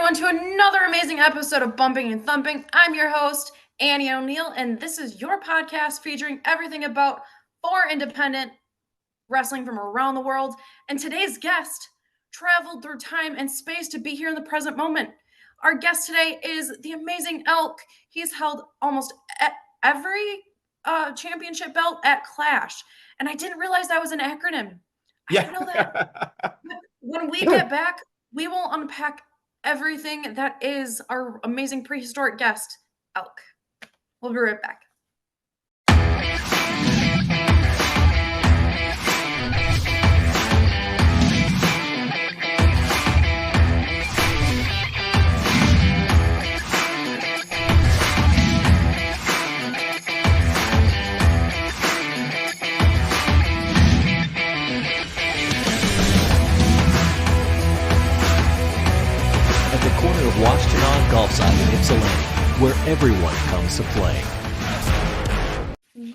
everyone to another amazing episode of Bumping and Thumping. I'm your host, Annie O'Neill, and this is your podcast featuring everything about four independent wrestling from around the world. And today's guest traveled through time and space to be here in the present moment. Our guest today is the amazing Elk. He's held almost every championship belt at Clash. And I didn't realize that was an acronym. I didn't know that. When we get back, we will unpack everything that is our amazing prehistoric guest, Elk. We'll be right back. Washington Golfside in Ypsilanti, where everyone comes to play.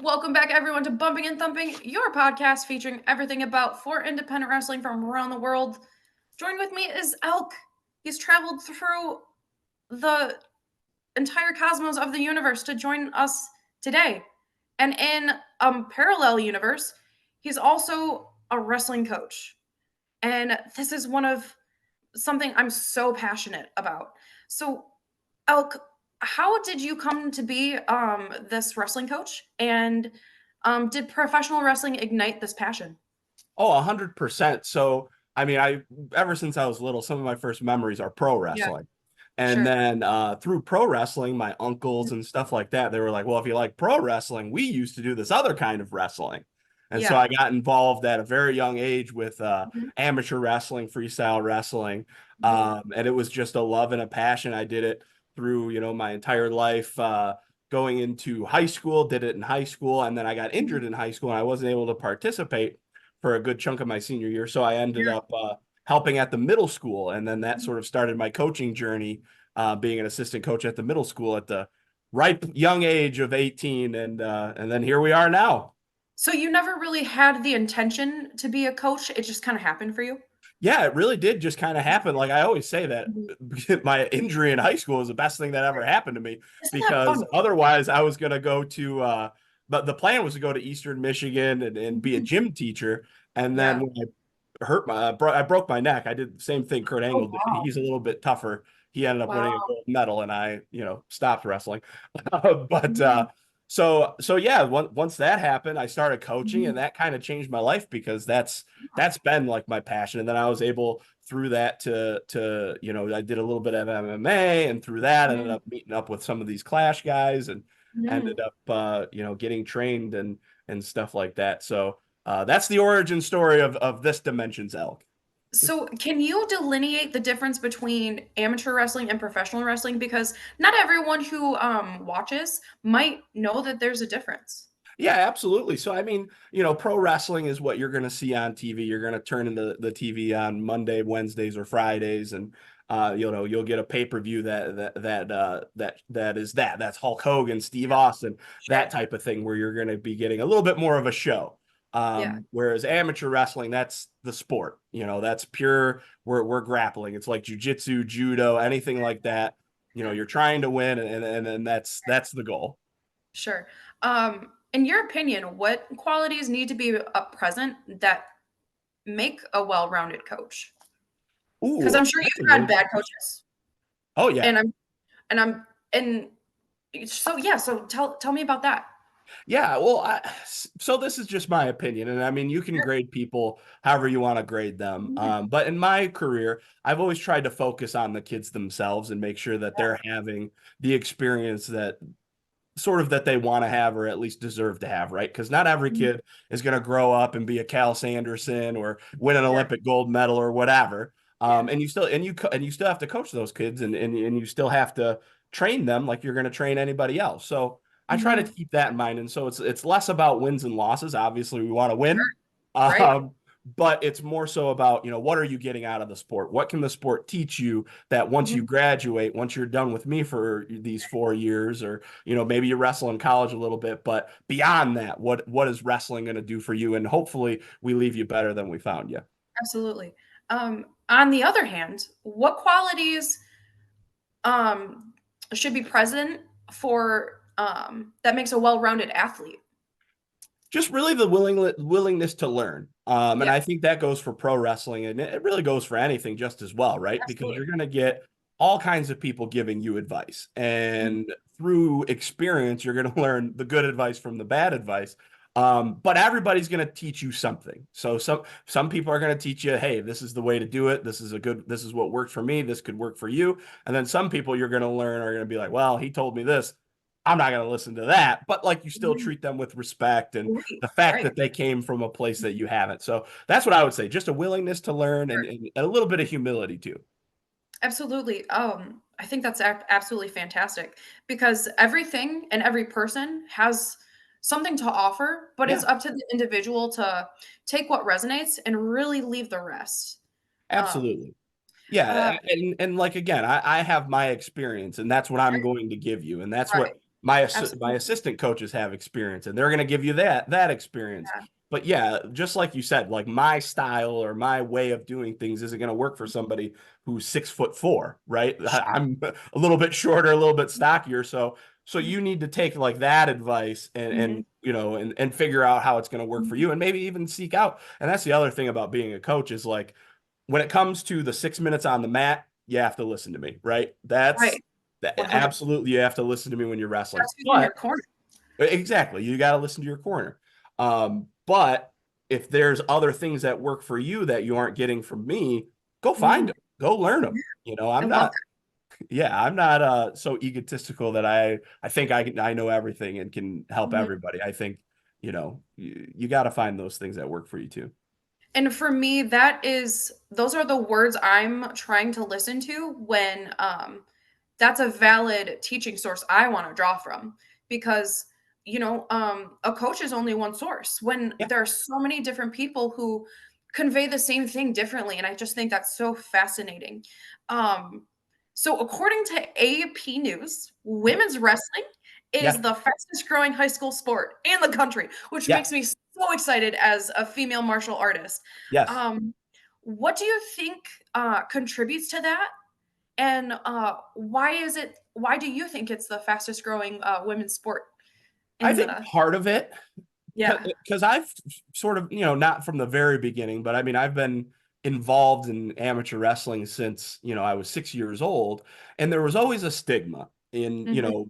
Welcome back, everyone, to Bumping and Thumping, your podcast featuring everything about four independent wrestling from around the world. Joining with me is Elk. He's traveled through the entire cosmos of the universe to join us today. And in a parallel universe, he's also a wrestling coach. And this is something I'm so passionate about. So, Elk, how did you come to be this wrestling coach? And did professional wrestling ignite this passion? Oh, 100%. So, I mean, ever since I was little, some of my first memories are pro wrestling. Yeah. And then through pro wrestling, my uncles and stuff like that, they were like, well, if you like pro wrestling, we used to do this other kind of wrestling. And so I got involved at a very young age with amateur wrestling, freestyle wrestling. And it was just a love and a passion. I did it through, my entire life, going into high school, did it in high school. And then I got injured in high school and I wasn't able to participate for a good chunk of my senior year. So I ended up helping at the middle school. And then that sort of started my coaching journey, being an assistant coach at the middle school at the ripe young age of 18. And then here we are now. So you never really had the intention to be a coach? It just kind of happened for you? Yeah, it really did just kind of happen. Like I always say that my injury in high school was the best thing that ever happened to me. Isn't because otherwise I was going to go to, but the plan was to go to Eastern Michigan and be a gym teacher. And then when I broke my neck, I did the same thing Kurt Angle did. He's a little bit tougher. He ended up winning a gold medal and I, stopped wrestling. So yeah, once that happened, I started coaching and that kind of changed my life because that's been like my passion. And then I was able through that to I did a little bit of MMA and through that I ended up meeting up with some of these Clash guys and ended up, getting trained and stuff like that. So that's the origin story of this Dimensions Elk. So can you delineate the difference between amateur wrestling and professional wrestling? Because not everyone who watches might know that there's a difference. Yeah, absolutely. So, I mean, pro wrestling is what you're going to see on TV. You're going to turn into the TV on Monday, Wednesdays, or Fridays, and you'll get a pay-per-view that's Hulk Hogan, Steve Austin, that type of thing, where you're going to be getting a little bit more of a show. Whereas amateur wrestling, that's the sport, that's pure, we're grappling. It's like jujitsu, judo, anything like that. You're trying to win and that's the goal. Sure. In your opinion, what qualities need to be present that make a well-rounded coach? Because I'm sure you've had bad coaches. Oh yeah. So tell me about that. Yeah, well, so this is just my opinion, and I mean, you can grade people however you want to grade them. But in my career, I've always tried to focus on the kids themselves and make sure that they're having the experience that they want to have or at least deserve to have, right? Because not every kid is going to grow up and be a Cal Sanderson or win an Olympic gold medal or whatever. And you still have to coach those kids and you still have to train them like you're going to train anybody else. So I try to keep that in mind. And so it's less about wins and losses. Obviously, we want to win. But it's more so about, what are you getting out of the sport? What can the sport teach you that once you graduate, once you're done with me for these 4 years, or, maybe you wrestle in college a little bit, but beyond that, what is wrestling going to do for you? And hopefully we leave you better than we found you. Absolutely. On the other hand, what qualities um should be present for that makes a well-rounded athlete? Just really the willingness to learn. And Yeah, I think that goes for pro wrestling, and it really goes for anything just as well, right? Because absolutely. you're going to get all kinds of people giving you advice, Mhm. and through experience, you're going to learn the good advice from the bad advice. But everybody's going to teach you something. So some people are going to teach you, hey, this is the way to do it. This is what worked for me. This could work for you. And then some people you're going to learn are going to be like, well, he told me this. I'm not going to listen to that. But like you still Mhm. treat them with respect and Right, the fact right. that they came from a place that you haven't. So that's what I would say. Just a willingness to learn and a little bit of humility too. Absolutely. I think that's absolutely fantastic because everything and every person has something to offer, but it's Yeah, up to the individual to take what resonates and really leave the rest. Um, absolutely. Yeah, uh, and like again, I have my experience, and that's what I'm going to give you, and that's right. what my Absolutely. assistant coaches have experience, and they're going to give you that experience. Yeah. But yeah, just like you said, like my style or my way of doing things isn't going to work for somebody who's 6'4", right? I'm a little bit shorter, a little bit stockier, so you need to take like that advice Mhm. and and figure out how it's going to work for Mhm. you, and maybe even seek out. And that's the other thing about being a coach is like when it comes to the 6 minutes on the mat, you have to listen to me, right? That's Right. that 100. absolutely you have to listen to me when you're wrestling. That's who's in your But corner. exactly, you got to listen to your corner. But if there's other things that work for you that you aren't getting from me, go find Mhm. them, go learn them. I I'm love not, yeah, I'm not so egotistical that I think I know everything and can that. help Mhm. everybody. I think, you got to find those things that work for you too. And for me, those are the words I'm trying to listen to when that's a valid teaching source I want to draw from because a coach is only one source when Yeah, there are so many different people who convey the same thing differently, and I just think that's so fascinating. um so according to AP News, yeah, women's wrestling is yeah, the fastest growing high school sport in the country, which yeah, makes me so excited as a female martial artist. yes. um what do you think contributes to that, and why do you think it's the fastest growing women's sport I in think the part of it, yeah. because I've sort of, not from the very beginning, but I mean, I've been involved in amateur wrestling since, I was 6 years old. And there was always a stigma in, Mhm.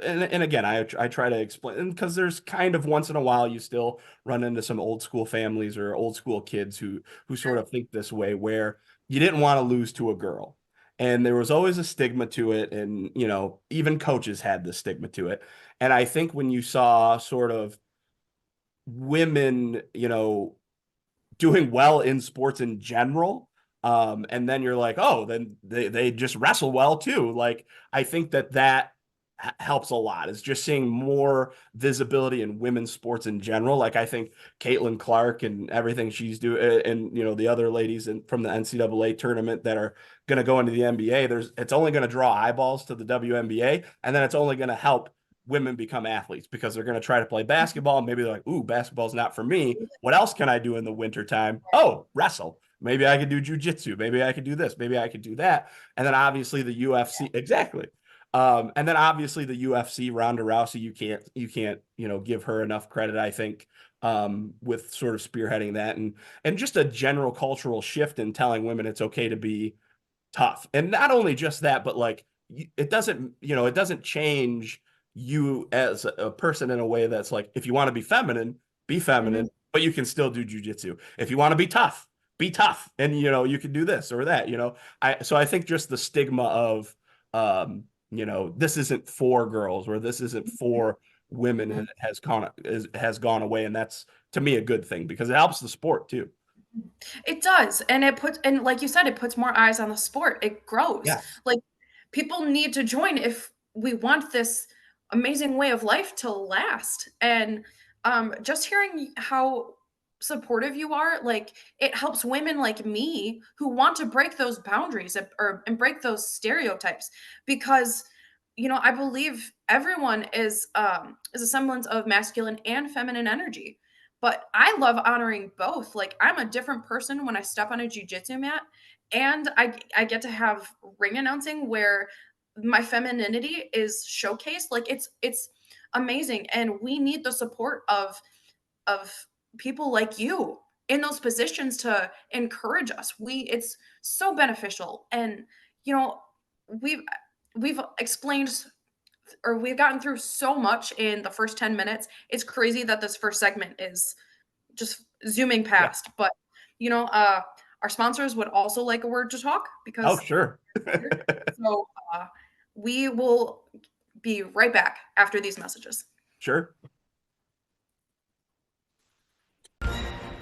and again, I try to explain because there's kind of once in a while you still run into some old school families or old school kids who sort Sure. of think this way, where you didn't want to lose to a girl. And there was always a stigma to it. And, even coaches had this stigma to it. And I think when you saw sort of women, doing well in sports in general, and then you're like, oh, then they just wrestle well too. Like, I think that helps a lot. It's just seeing more visibility in women's sports in general. Like, I think Caitlin Clark and everything she's doing, and the other ladies from the NCAA tournament that are going to go into the NBA. It's only going to draw eyeballs to the WNBA, and then it's only going to help women become athletes because they're going to try to play basketball. Maybe they're like, ooh, basketball's not for me. What else can I do in the wintertime? Oh, wrestle. Maybe I could do jujitsu. Maybe I could do this. Maybe I could do that. And then obviously the UFC. Exactly. And then obviously the UFC, Ronda Rousey, you can't, give her enough credit, I think, with sort of spearheading that and just a general cultural shift in telling women it's okay to be tough. And not only just that, but like it doesn't change you as a person in a way that's like, if you want to be Mhm. feminine, but you can still do jujitsu. If you want to be tough, and you can do this or that. I think just the stigma of this isn't for girls or this isn't for women Mhm. has gone away, and that's to me a good thing because it helps the sport too. It does, and like you said, it puts more eyes on the sport. It grows. Yes. Like, people need to join if we want this amazing way of life to last. And just hearing how supportive you are, like, it helps women like me who want to break those boundaries and break those stereotypes because I believe everyone is a semblance of masculine and feminine energy. But I love honoring both. Like, I'm a different person when I step on a jujitsu mat, and I get to have ring announcing where my femininity is showcased. Like it's amazing, and we need the support of people like you in those positions to encourage us. It's so beneficial, and you know, we've we've explained or we've gotten through so much in the first 10 minutes. It's crazy that this first segment is just zooming Yeah. past, but you know, our sponsors would also like a word to talk Oh, because sure. so we will be right back after these messages. Sure.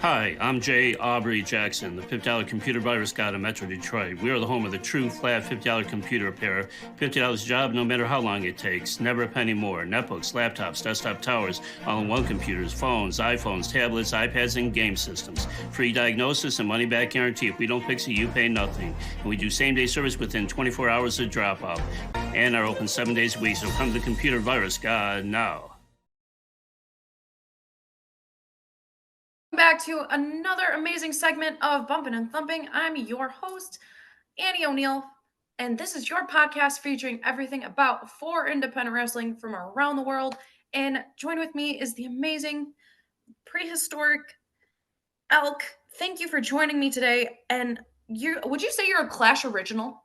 Hi, I'm Jay Aubrey Jackson, the $50 computer virus guy in Metro Detroit. We are the home of the true flat $50 computer repair. $50 job no matter how long it takes. Never a penny more. Netbooks, laptops, desktop towers, all-in-one computers, phones, iPhones, tablets, iPads, and game systems. Free diagnosis and money-back guarantee. If we don't fix it, you pay nothing. And we do same-day service within 24 hours of drop-off. And are open 7 days a week, so come to the computer virus guy now. Back to another amazing segment of Bumpin' and Thumping. I'm your host, Annie O'Neill, and this is your podcast featuring everything about for independent wrestling from around the world. And join with me is the amazing prehistoric Elk. Thank you for joining me today. And would you say you're a Clash original?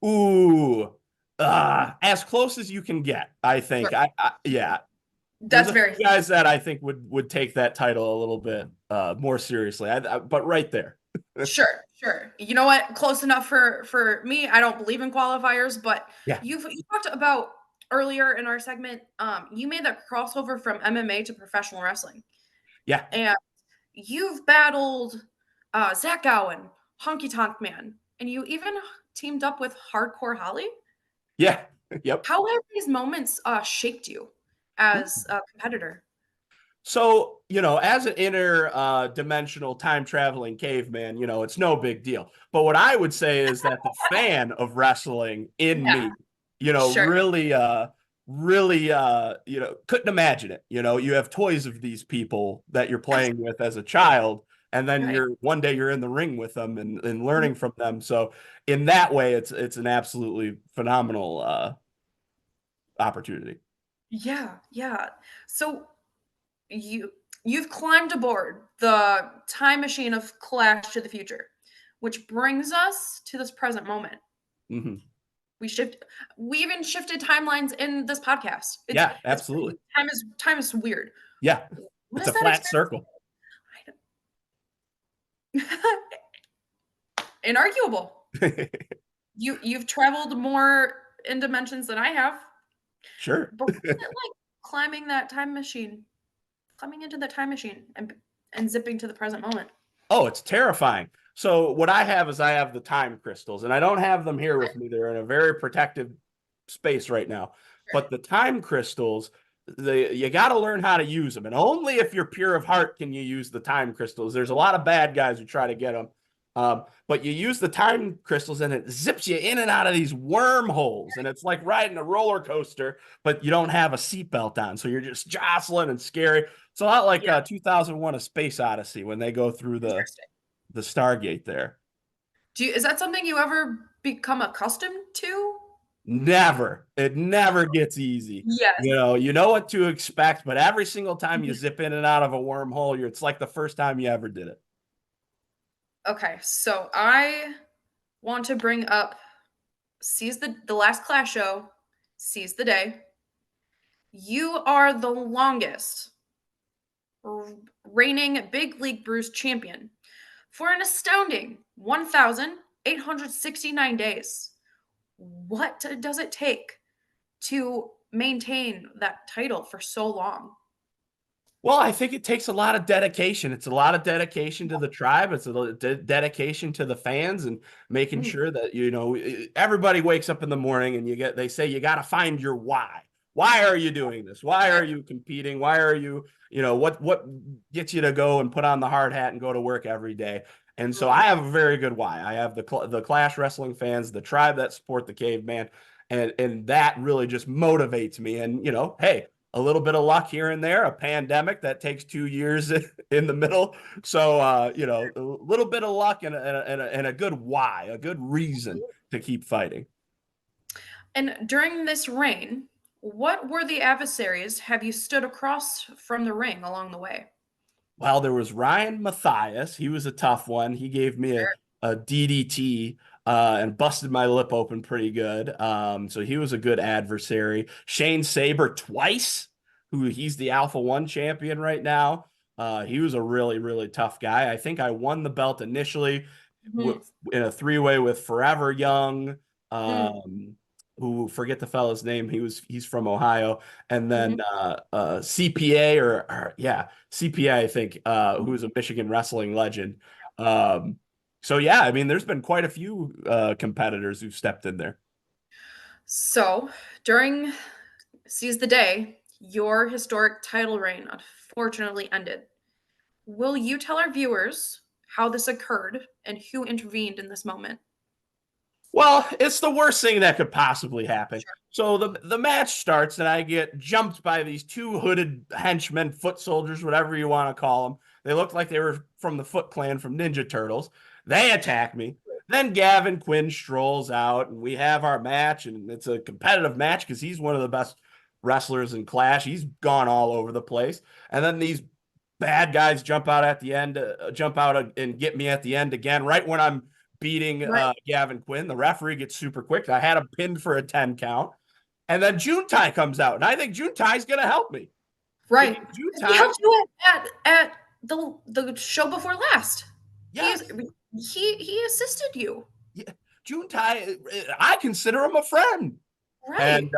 Ooh, as close as you can get, I think. Sure. Yeah. There's That's a very few guys that I think would take that title a little bit more seriously. But right there. Sure, sure. You know what? Close enough for me. I don't believe in qualifiers, but Yeah. you talked about earlier in our segment. You made that crossover from MMA to professional wrestling, Yeah. and you've battled Zach Gowen, Honky Tonk Man, and you even teamed up with Hardcore Holly. Yeah. Yep. How have these moments shaped you as a competitor? So, as an dimensional time traveling caveman, it's no big deal. But what I would say is that the fan of wrestling in Yeah, me, sure. really, couldn't imagine it. You have toys of these people that you're Yes, playing with as a child, and then right. one day you're in the ring with them and learning from them. So in that way, it's an absolutely phenomenal opportunity. Yeah, yeah. So you've climbed aboard the time machine of Clash to the Future, which brings us to this present moment. Hmm. We even shifted timelines in this podcast. Yeah, It's absolutely. time is weird. Yeah, What it's is a that flat circle. Inarguable. You've traveled more in dimensions than I have. Sure. But what's it like climbing that time machine? Climbing into the time machine and zipping to the present moment. Oh, it's terrifying. So what I have is I have the time crystals, and I don't have them here with me. They're in a very protective space right now. Sure. But the time crystals, you got to learn how to use them, and only if you're pure of heart can you use the time crystals. There's a lot of bad guys who try to get them, but you use the time crystals, and it zips you in and out of these wormholes, and it's like riding a roller coaster, but you don't have a seatbelt on, so you're just jostling and scary. It's a lot like Yeah. 2001: A Space Odyssey when they go through the Interesting. Stargate there. Is that something you ever become accustomed to? Never. It never gets easy. Yes. You know what to expect, but every single time you zip in and out of a wormhole, it's like the first time you ever did it. Okay, so I want to bring up Seize the last Clash show, Seize the Day. You are the longest reigning Big League Bruce champion for an astounding 1,869 days. What does it take to maintain that title for so long? Well, I think it takes a lot of dedication. It's a lot of dedication to the tribe. It's a dedication to the fans and making Mm, sure that, everybody wakes up in the morning and they say you got to find your why. Why are you doing this? Why are you competing? Why are you, what gets you to go and put on the hard hat and go to work every day? And so I have a very good why. I have the Clash wrestling fans, the tribe that support the caveman, and that really just motivates me. And, hey, a little bit of luck here and there, a pandemic that takes 2 years in the middle. So, a little bit of luck and a good why, a good reason to keep fighting. And during this reign, what worthy adversaries have you stood across from the ring along the way? Well, there was Ryan Matthias. He was a tough one. He gave me Sure. a DDT and busted my lip open pretty good. So he was a good adversary. Shane Saber twice, who he's the Alpha One champion right now. He was a really, really tough guy. I think I won the belt initially Mhm. in a three-way with Forever Young. Mm. Who forget the fella's name. He's from Ohio, and then Mhm. CPA or yeah, CPA, I think, who's a Michigan wrestling legend. So yeah, I mean, there's been quite a few competitors who've stepped in there. So, during Seize the Day, your historic title reign unfortunately ended. Will you tell our viewers how this occurred and who intervened in this moment? Well, it's the worst thing that could possibly happen. Sure. So the match starts, and I get jumped by these two hooded henchmen, foot soldiers, whatever you want to call them. They look like they were from the Foot Clan from Ninja Turtles. They attack me. Then Gavin Quinn strolls out, and we have our match, and it's a competitive match because he's one of the best wrestlers in Clash. He's gone all over the place. And then these bad guys jump out at the end, jump out and get me at the end again, right when I'm beating Right. Gavin Quinn. The referee gets super quick. I had him pinned for a 10 count. And then Juntai comes out, and I think Juntai's going to help me. Right. Because He Juntai, helped you at the show before last. yes, He assisted you. yeah, Juntai, I consider him a friend. Right. And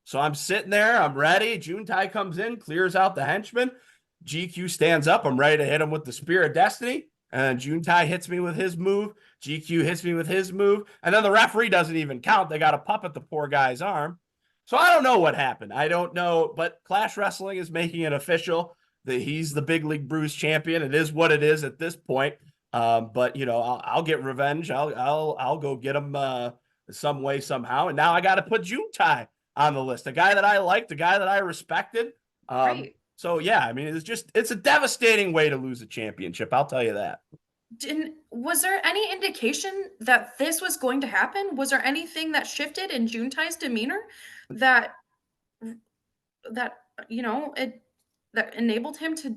so I'm sitting there, I'm ready. Juntai comes in, clears out the henchman. GQ stands up. I'm ready to hit him with the Spear of Destiny. And Juntai hits me with his move. GQ hits me with his move. And then the referee doesn't even count. They got to puppet the poor guy's arm. So I don't know what happened. I don't know. But Clash Wrestling is making it official that he's the Big League Bruise champion. It is what it is at this point. But you know, I'll get revenge. I'll go get him some way somehow. And now I got to put Juntai on the list. A guy that I liked, a guy that I respected. Right. So yeah, I mean, it's a devastating way to lose a championship. I'll tell you that. Was there any indication that this was going to happen? Was there anything that shifted in Juntai's demeanor that that it that enabled him to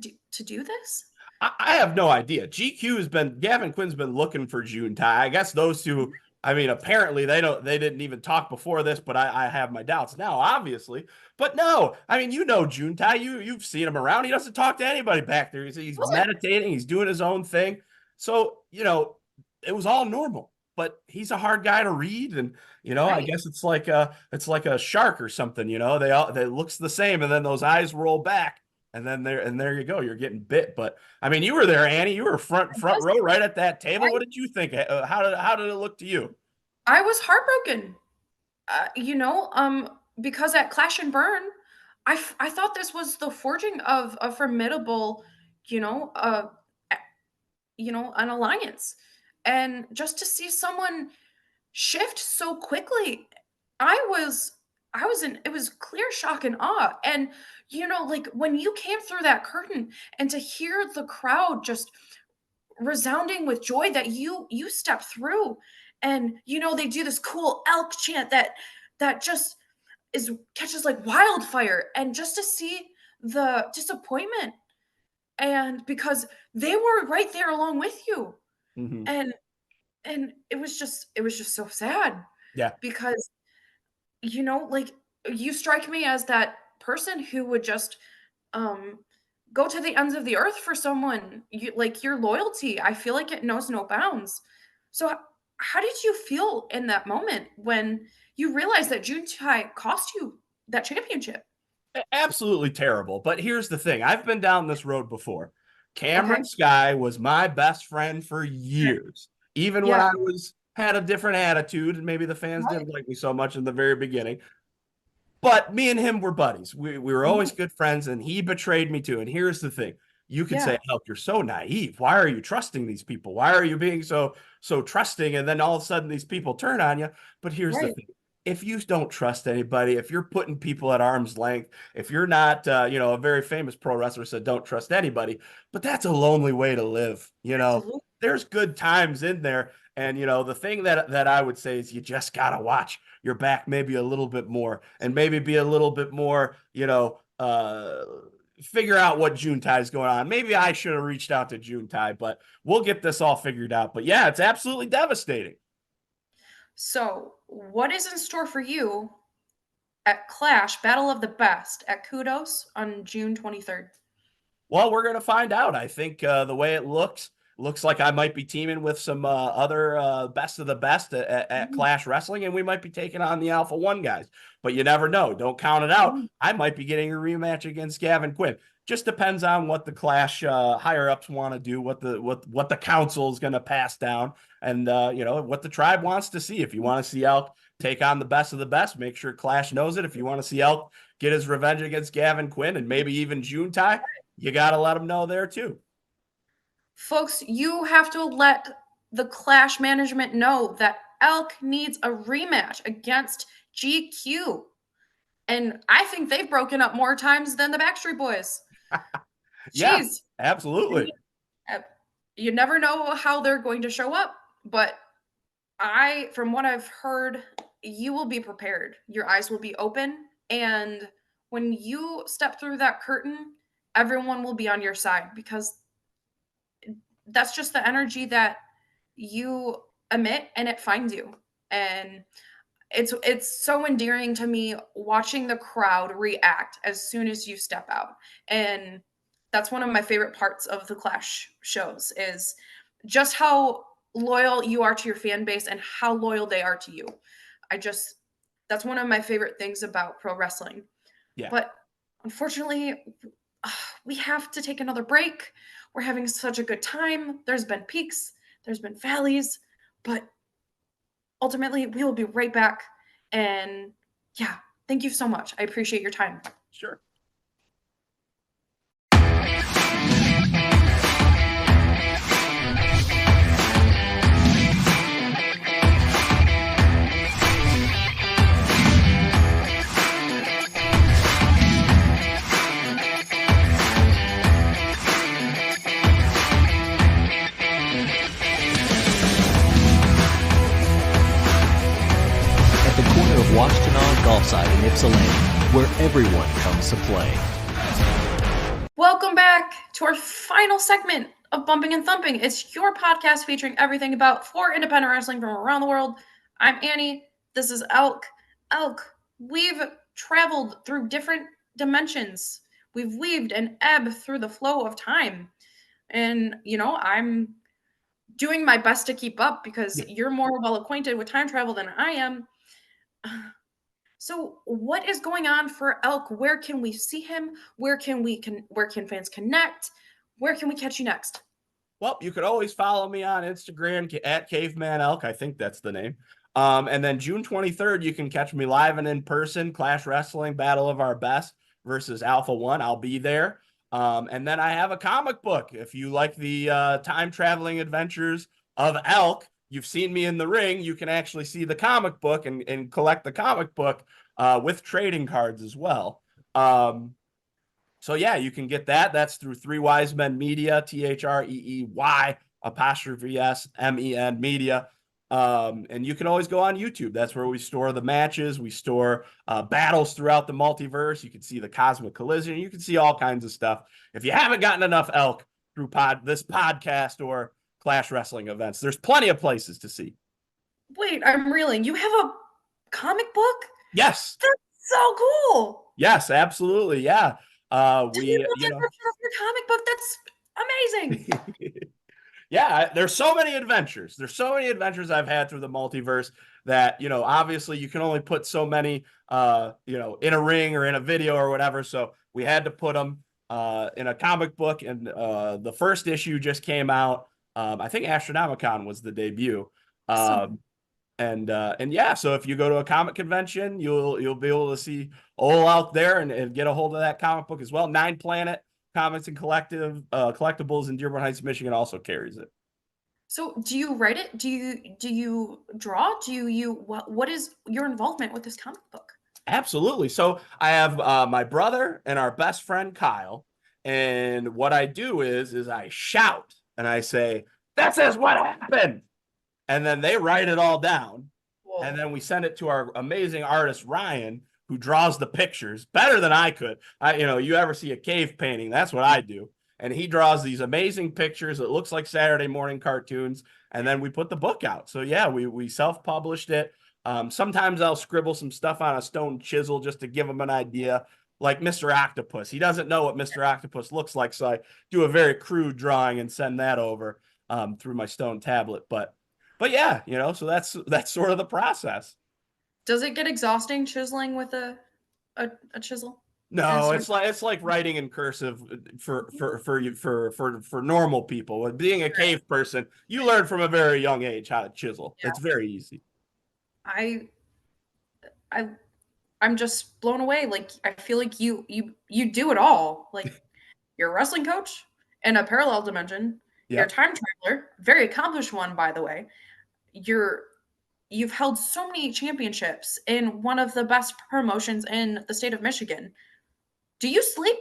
do this? I have no idea. GQ has been Gavin Quinn's been looking for Juntai. I guess those two. I mean, apparently they didn't even talk before this, but I have my doubts now, obviously. But no, I mean, you know Juntai, you've seen him around. He doesn't talk to anybody back there. He's Was it? meditating, he's doing his own thing. So, you know, it was all normal. But he's a hard guy to read, and I Right. guess it's like a shark or something. They looks the same, and then those eyes roll back, and then there you go, you're getting bit. But I mean, you were there, Annie. You were front I was. row, right at that table. I What did you think? How did it look to you? I was heartbroken. Because at Clash and Burn, I thought this was the forging of a formidable, you know, uh, an alliance, and just to see someone shift so quickly, I was I was in it was clear shock and awe. And like when you came through that curtain and to hear the crowd just resounding with joy that you stepped through, and they do this cool elk chant that just is catches like wildfire, and just to see the disappointment, and because they were right there along with you, Hmm. and it was just so sad, Yeah. because like, you strike me as that person who would just um go to the ends of the earth for someone. Like, your loyalty, I feel like it knows no bounds. So how did you feel in that moment when you realized that Juntai cost you that championship? Absolutely terrible. But here's the thing. I've been down this road before. Okay. Cameron Sky was my best friend for Sure. years, even when Yeah. I was had a different attitude and maybe the fans Right. didn't like me so much in the very beginning. But me and him were buddies. We were always Mhm. good friends, and he betrayed me too. And here's the thing. You could Yeah. say, "Help, you're so naive. Why are you trusting these people? Why are you being so trusting?" And then all of a sudden these people turn on you. But here's the Right. thing. If you don't trust anybody, if you're putting people at arm's length, if you're not, a very famous pro wrestler said, "Don't trust anybody," but that's a lonely way to live. Absolutely. There's good times in there, And the thing that I would say is you just gotta watch your back maybe a little bit more, and maybe be a little bit more, figure out what Juntai is going on. Maybe I should have reached out to Juntai, but we'll get this all figured out. But yeah, it's absolutely devastating. So, what is in store for you at Clash Battle of the Best at Kudos on June 23rd? Well, we're going to find out. I think the way it looks like I might be teaming with some other best of the best at Clash Wrestling, and we might be taking on the Alpha One guys. But you never know. Don't count it out. I might be getting a rematch against Gavin Quinn. Just depends on what the Clash higher ups want to do, what the council is going to pass down, and what the tribe wants to see. If you want to see Elk take on the best of the best, make sure Clash knows it. If you want to see Elk get his revenge against Gavin Quinn and maybe even Juntai, you got to let them know there too. Folks, you have to let the Clash management know that Elk needs a rematch against GQ. And I think they've broken up more times than the Backstreet Boys. Yeah, Jeez. absolutely. You never know how they're going to show up, but from what I've heard, you will be prepared. Your eyes will be open, and when you step through that curtain, everyone will be on your side, because that's just the energy that you emit, and it finds you. And it's so endearing to me watching the crowd react as soon as you step out. And that's one of my favorite parts of the Clash shows, is just how loyal you are to your fan base and how loyal they are to you. That's one of my favorite things about pro wrestling. Yeah. But unfortunately, we have to take another break. We're having such a good time. There's been peaks, there's been valleys, but ultimately we will be right back. And yeah, thank you so much. I appreciate your time. Sure. Washtenaw Golfside in Ypsilanti, where everyone comes to play. Welcome back to our final segment of Bumping and Thumping. It's your podcast featuring everything about for independent wrestling from around the world. I'm Annie. This is Elk. Elk, we've traveled through different dimensions. We've weaved and ebbed through the flow of time. And, I'm doing my best to keep up, because you're more well acquainted with time travel than I am. So what is going on for Elk? Where can we see him? Where can fans connect? Where can we catch you next? Well, you could always follow me on Instagram at Caveman Elk. I think that's the name. And then June 23rd, you can catch me live and in person, Clash Wrestling Battle of Our Best versus Alpha One. I'll be there. And then I have a comic book. If you like the time traveling adventures of Elk, you've seen me in the ring, you can actually see the comic book and collect the comic book with trading cards as well. So yeah, you can get that. That's through Three Wise Men Media, THREEY_SMEN Media. And you can always go on YouTube. That's where we store the matches. We store battles throughout the multiverse. You can see the Cosmic Collision. You can see all kinds of stuff. If you haven't gotten enough Elk through this podcast or Clash Wrestling events, there's plenty of places to see. Wait, I'm reeling. You have a comic book? Yes. That's so cool. Yes, absolutely. Yeah. Your comic book. That's amazing. Yeah, there's so many adventures. There's so many adventures I've had through the multiverse that, obviously you can only put so many, in a ring or in a video or whatever. So we had to put them in a comic book, and the first issue just came out. I think Astronomicon was the debut. Awesome. And yeah, so if you go to a comic convention, you'll be able to see all out there and get a hold of that comic book as well. 9 Planet Comics and Collectibles in Dearborn Heights, Michigan also carries it. So do you write it? Do you draw? What is your involvement with this comic book? Absolutely. So I have my brother and our best friend Kyle, and what I do is I shout and I say, "This is what happened." and then they write it all down. Whoa. And then we send it to our amazing artist, Ryan, who draws the pictures better than I could. You ever see a cave painting? That's what I do. And he draws these amazing pictures. It looks like Saturday morning cartoons. And then we put the book out. So yeah, we self-published it. Sometimes I'll scribble some stuff on a stone chisel just to give him an idea. Like Mr. Octopus. He doesn't know what Mr. Octopus looks like. So I do a very crude drawing and send that over through my stone tablet. But yeah, so that's sort of the process. Does it get exhausting chiseling with a chisel? No, it's like writing in cursive for normal people. Being a cave person, you learn from a very young age how to chisel. Yeah. It's very easy. I'm just blown away. Like, I feel like you do it all. Like, you're a wrestling coach in a parallel dimension. Yep. You're a time traveler, very accomplished one, by the way. You've held so many championships in one of the best promotions in the state of Michigan. Do you sleep?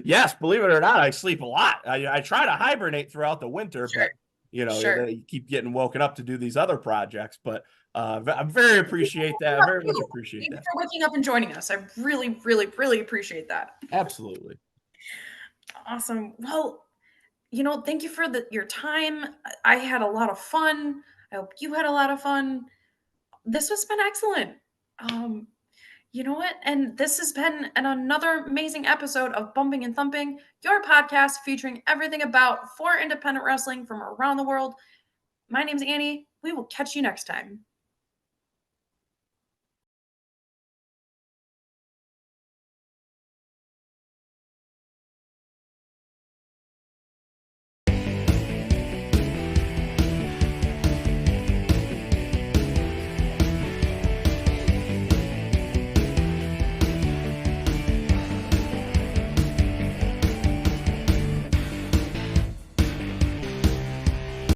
Yes, believe it or not, I sleep a lot. I try to hibernate throughout the winter, sure. But you keep getting woken up to do these other projects. But I very appreciate that. I very much appreciate that. Thank you for waking up and joining us. I really, really, really appreciate that. Absolutely. Awesome. Well, thank you for your time. I had a lot of fun. I hope you had a lot of fun. This has been excellent. You know what? And this has been another amazing episode of Bumping and Thumping, your podcast featuring everything about for independent wrestling from around the world. My name's Annie. We will catch you next time.